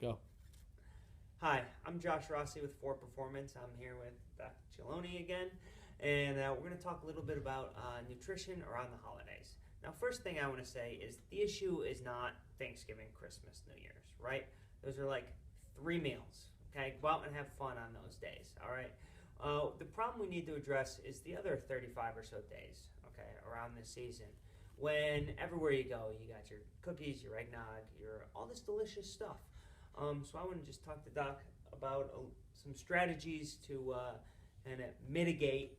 Go. Hi, I'm Josh Rossi with For Performance. I'm here with Dr. Cialone again, and we're going to talk a little bit about nutrition around the holidays. Now, first thing I want to say is the issue is not Thanksgiving, Christmas, New Year's, right? Those are like 3 meals, okay? Go out and have fun on those days, all right? The problem we need to address is the other 35 or so days, okay, around this season, when everywhere you go, you got your cookies, your eggnog, your all this delicious stuff. So I want to just talk to Doc about some strategies to kind of mitigate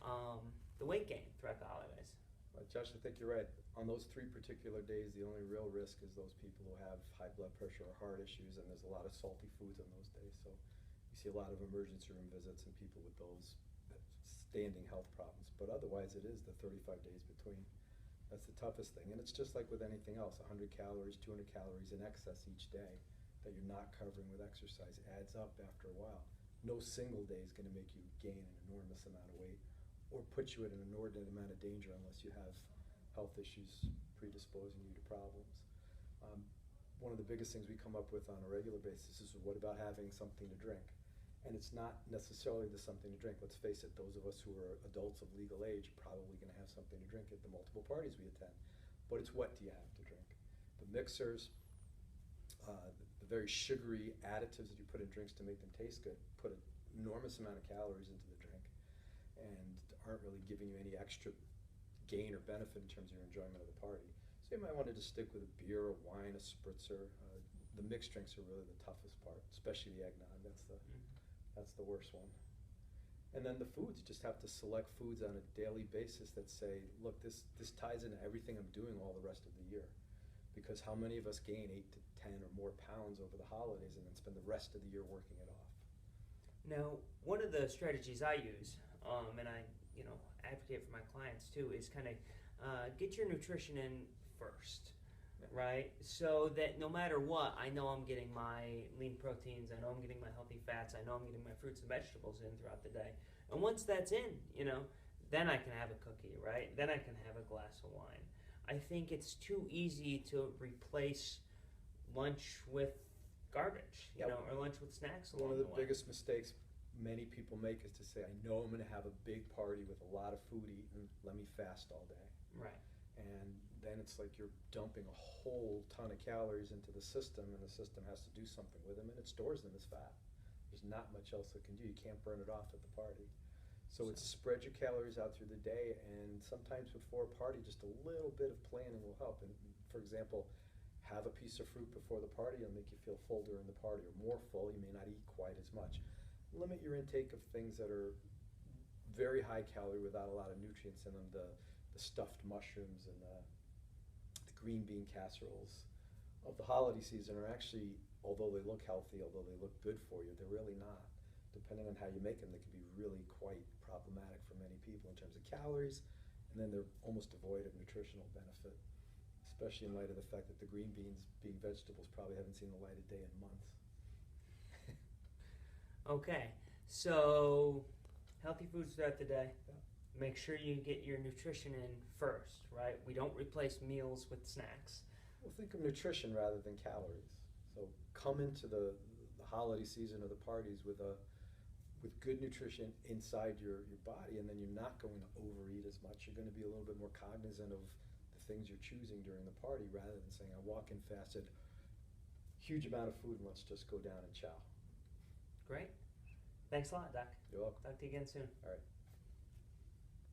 the weight gain throughout the holidays. Josh, I think you're right. On those 3 particular days, the only real risk is those people who have high blood pressure or heart issues, and there's a lot of salty foods on those days. So you see a lot of emergency room visits and people with those standing health problems. But otherwise, it is the 35 days between. That's the toughest thing. And it's just like with anything else, 100 calories, 200 calories in excess each day that you're not covering with exercise adds up after a while. No single day is going to make you gain an enormous amount of weight or put you at an inordinate amount of danger unless you have health issues predisposing you to problems. One of the biggest things we come up with on a regular basis is, what about having something to drink? And it's not necessarily the something to drink. Let's face it, those of us who are adults of legal age are probably going to have something to drink at the multiple parties we attend. But it's, what do you have to drink? The mixers, the very sugary additives that you put in drinks to make them taste good put an enormous amount of calories into the drink and aren't really giving you any extra gain or benefit in terms of your enjoyment of the party. So you might want to just stick with a beer, a wine, a spritzer. The mixed drinks are really the toughest part, especially the eggnog. That's the worst one. And then the foods, you just have to select foods on a daily basis that say, look, this ties into everything I'm doing all the rest of the year. Because how many of us gain 8 to 10 or more pounds over the holidays and then spend the rest of the year working it off? Now, one of the strategies I use, and I advocate for my clients too, is kind of get your nutrition in first. Right? So that no matter what, I know I'm getting my lean proteins, I know I'm getting my healthy fats, I know I'm getting my fruits and vegetables in throughout the day. And once that's in, then I can have a cookie, right? Then I can have a glass of wine. I think it's too easy to replace lunch with garbage, or lunch with snacks along the way. One of the biggest mistakes many people make is to say, I know I'm going to have a big party with a lot of food eaten, let me fast all day. Right. And then it's like you're dumping a whole ton of calories into the system, and the system has to do something with them, and it stores them as fat. There's not much else it can do. You can't burn it off at the party. So it's spread your calories out through the day, and sometimes before a party, just a little bit of planning will help. And for example, have a piece of fruit before the party. It'll make you feel full during the party, or more full. You may not eat quite as much. Limit your intake of things that are very high calorie without a lot of nutrients in them. The stuffed mushrooms and the green bean casseroles of the holiday season are actually, although they look healthy, although they look good for you, they're really not. Depending on how you make them, they can be really quite problematic for many people in terms of calories, and then they're almost devoid of nutritional benefit, especially in light of the fact that the green beans, being vegetables, probably haven't seen the light of day in months. Okay, so healthy foods throughout the day. Yeah. Make sure you get your nutrition in first, right? We don't replace meals with snacks. Well, think of nutrition rather than calories. So come into the holiday season or the parties with good nutrition inside your body, and then you're not going to overeat as much. You're going to be a little bit more cognizant of the things you're choosing during the party, rather than saying, I walk in fasted, huge amount of food, and let's just go down and chow. Great. Thanks a lot, Doc. You're welcome. Talk to you again soon. All right.